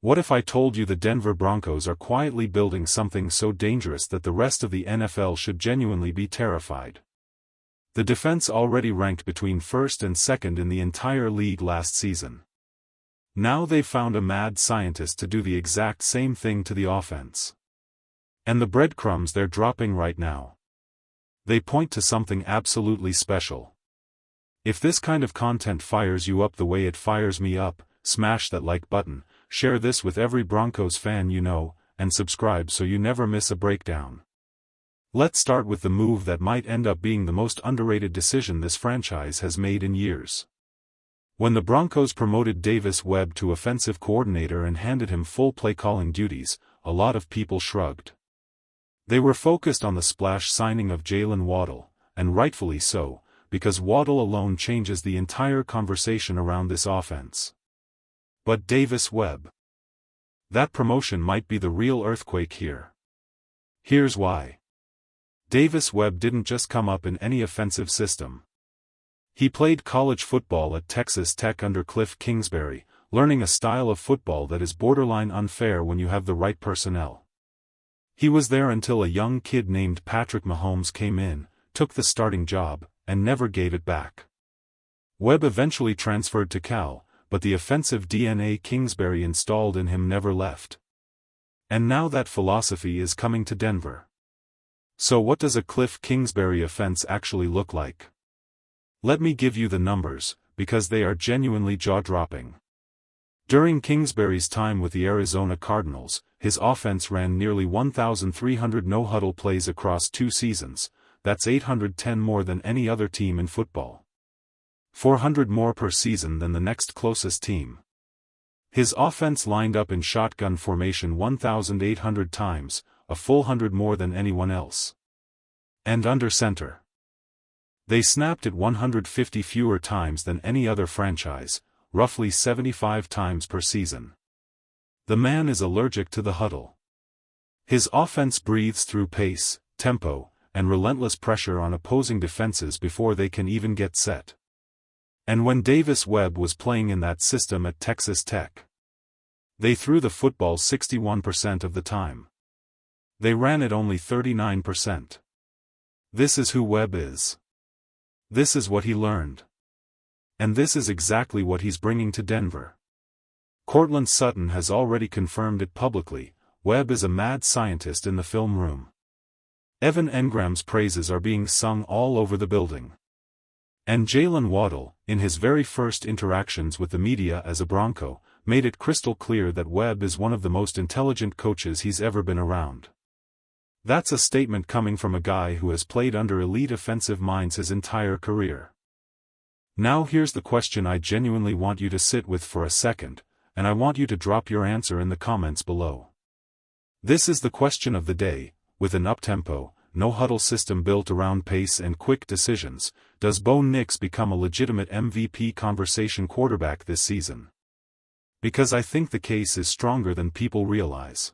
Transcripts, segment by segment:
What if I told you the Denver Broncos are quietly building something so dangerous that the rest of the NFL should genuinely be terrified? The defense already ranked between first and second in the entire league last season. Now they've found a mad scientist to do the exact same thing to the offense. And the breadcrumbs they're dropping right now, they point to something absolutely special. If this kind of content fires you up the way it fires me up, smash that like button, share this with every Broncos fan you know, and subscribe so you never miss a breakdown. Let's start with the move that might end up being the most underrated decision this franchise has made in years. When the Broncos promoted Davis Webb to offensive coordinator and handed him full play-calling duties, a lot of people shrugged. They were focused on the splash signing of Jalen Waddle, and rightfully so, because Waddle alone changes the entire conversation around this offense. But Davis Webb, that promotion might be the real earthquake here. Here's why. Davis Webb didn't just come up in any offensive system. He played college football at Texas Tech under Cliff Kingsbury, learning a style of football that is borderline unfair when you have the right personnel. He was there until a young kid named Patrick Mahomes came in, took the starting job, and never gave it back. Webb eventually transferred to Cal, but the offensive DNA Kingsbury installed in him never left. And now that philosophy is coming to Denver. So what does a Cliff Kingsbury offense actually look like? Let me give you the numbers, because they are genuinely jaw-dropping. During Kingsbury's time with the Arizona Cardinals, his offense ran nearly 1,300 no-huddle plays across 2 seasons. That's 810 more than any other team in football. 400 more per season than the next closest team. His offense lined up in shotgun formation 1,800 times, a full 100 more than anyone else. And under center, they snapped it 150 fewer times than any other franchise, roughly 75 times per season. The man is allergic to the huddle. His offense breathes through pace, tempo, and relentless pressure on opposing defenses before they can even get set. And when Davis Webb was playing in that system at Texas Tech, they threw the football 61% of the time. They ran it only 39%. This is who Webb is. This is what he learned. And this is exactly what he's bringing to Denver. Courtland Sutton has already confirmed it publicly. Webb is a mad scientist in the film room. Evan Engram's praises are being sung all over the building. And Jalen Waddle, in his very first interactions with the media as a Bronco, made it crystal clear that Webb is one of the most intelligent coaches he's ever been around. That's a statement coming from a guy who has played under elite offensive minds his entire career. Now here's the question I genuinely want you to sit with for a second, and I want you to drop your answer in the comments below. This is the question of the day. With an up-tempo, no-huddle system built around pace and quick decisions, does Bo Nix become a legitimate MVP conversation quarterback this season? Because I think the case is stronger than people realize.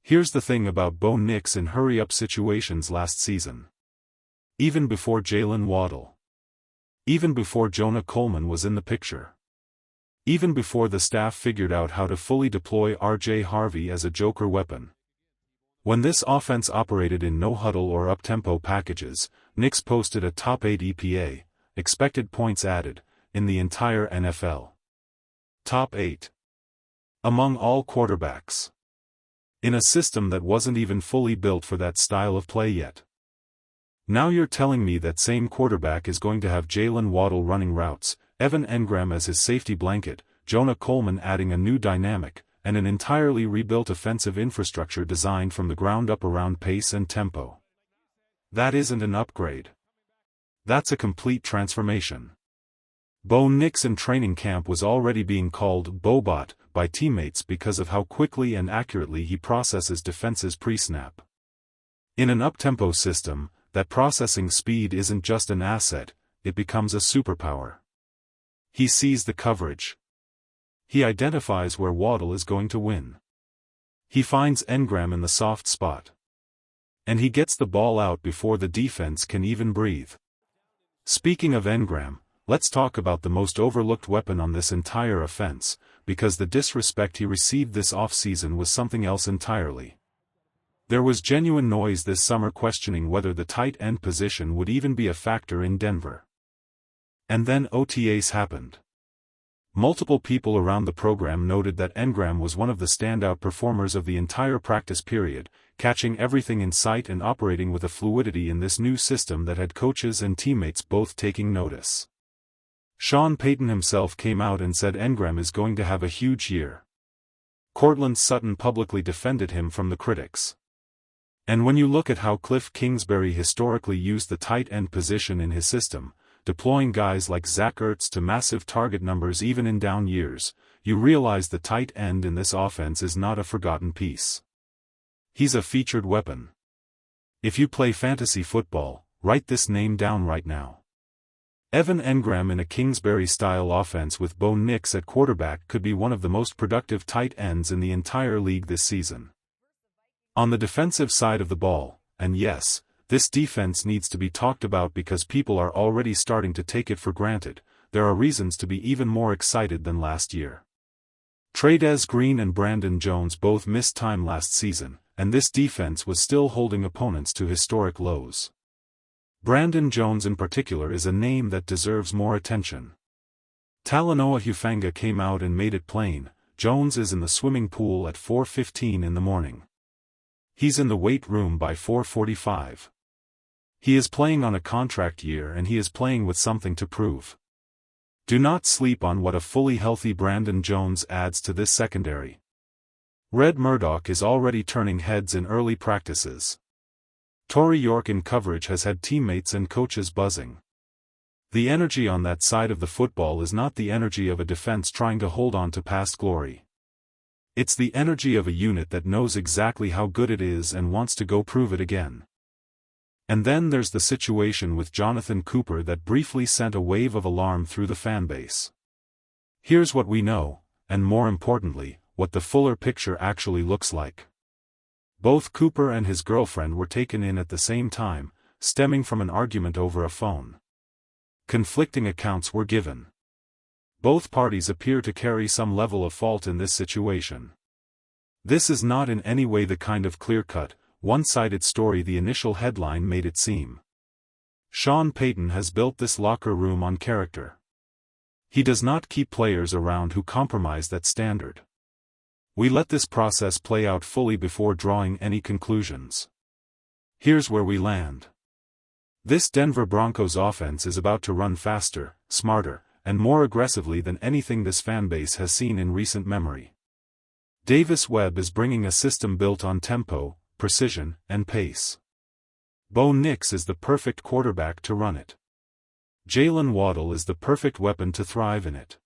Here's the thing about Bo Nix in hurry-up situations last season. Even before Jalen Waddle. Even before Jonah Coleman was in the picture. Even before the staff figured out how to fully deploy R.J. Harvey as a joker weapon. When this offense operated in no-huddle or up-tempo packages, Nix posted a top 8 EPA, expected points added, in the entire NFL. Top 8. Among all quarterbacks. In a system that wasn't even fully built for that style of play yet. Now you're telling me that same quarterback is going to have Jalen Waddle running routes, Evan Engram as his safety blanket, Jonah Coleman adding a new dynamic, and an entirely rebuilt offensive infrastructure designed from the ground up around pace and tempo. That isn't an upgrade. That's a complete transformation. Bo Nix in training camp was already being called Bobot by teammates because of how quickly and accurately he processes defenses pre-snap. In an up-tempo system, that processing speed isn't just an asset, it becomes a superpower. He sees the coverage. He identifies where Waddle is going to win. He finds Engram in the soft spot. And he gets the ball out before the defense can even breathe. Speaking of Engram, let's talk about the most overlooked weapon on this entire offense, because the disrespect he received this off-season was something else entirely. There was genuine noise this summer questioning whether the tight end position would even be a factor in Denver. And then OTAs happened. Multiple people around the program noted that Engram was one of the standout performers of the entire practice period, catching everything in sight and operating with a fluidity in this new system that had coaches and teammates both taking notice. Sean Payton himself came out and said Engram is going to have a huge year. Courtland Sutton publicly defended him from the critics. And when you look at how Cliff Kingsbury historically used the tight end position in his system, deploying guys like Zach Ertz to massive target numbers even in down years, you realize the tight end in this offense is not a forgotten piece. He's a featured weapon. If you play fantasy football, write this name down right now. Evan Engram in a Kingsbury-style offense with Bo Nix at quarterback could be one of the most productive tight ends in the entire league this season. On the defensive side of the ball, and yes, this defense needs to be talked about because people are already starting to take it for granted, there are reasons to be even more excited than last year. Trey'Dez Green and Brandon Jones both missed time last season, and this defense was still holding opponents to historic lows. Brandon Jones in particular is a name that deserves more attention. Talanoa Hufanga came out and made it plain, Jones is in the swimming pool at 4:15 in the morning. He's in the weight room by 4:45. He is playing on a contract year and he is playing with something to prove. Do not sleep on what a fully healthy Brandon Jones adds to this secondary. Red Murdoch is already turning heads in early practices. Torrey York in coverage has had teammates and coaches buzzing. The energy on that side of the football is not the energy of a defense trying to hold on to past glory. It's the energy of a unit that knows exactly how good it is and wants to go prove it again. And then there's the situation with Jonathan Cooper that briefly sent a wave of alarm through the fanbase. Here's what we know, and more importantly, what the fuller picture actually looks like. Both Cooper and his girlfriend were taken in at the same time, stemming from an argument over a phone. Conflicting accounts were given. Both parties appear to carry some level of fault in this situation. This is not in any way the kind of clear-cut, one-sided story the initial headline made it seem. Sean Payton has built this locker room on character. He does not keep players around who compromise that standard. We let this process play out fully before drawing any conclusions. Here's where we land. This Denver Broncos offense is about to run faster, smarter, and more aggressively than anything this fanbase has seen in recent memory. Davis Webb is bringing a system built on tempo, precision, and pace. Bo Nix is the perfect quarterback to run it. Jalen Waddle is the perfect weapon to thrive in it.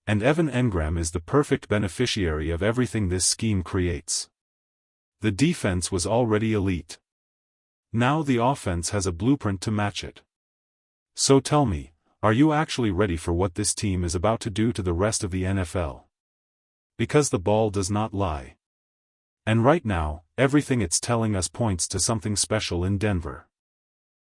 And Evan Engram is the perfect beneficiary of everything this scheme creates. The defense was already elite. Now the offense has a blueprint to match it. So tell me, are you actually ready for what this team is about to do to the rest of the NFL? Because the ball does not lie. And right now, everything it's telling us points to something special in Denver.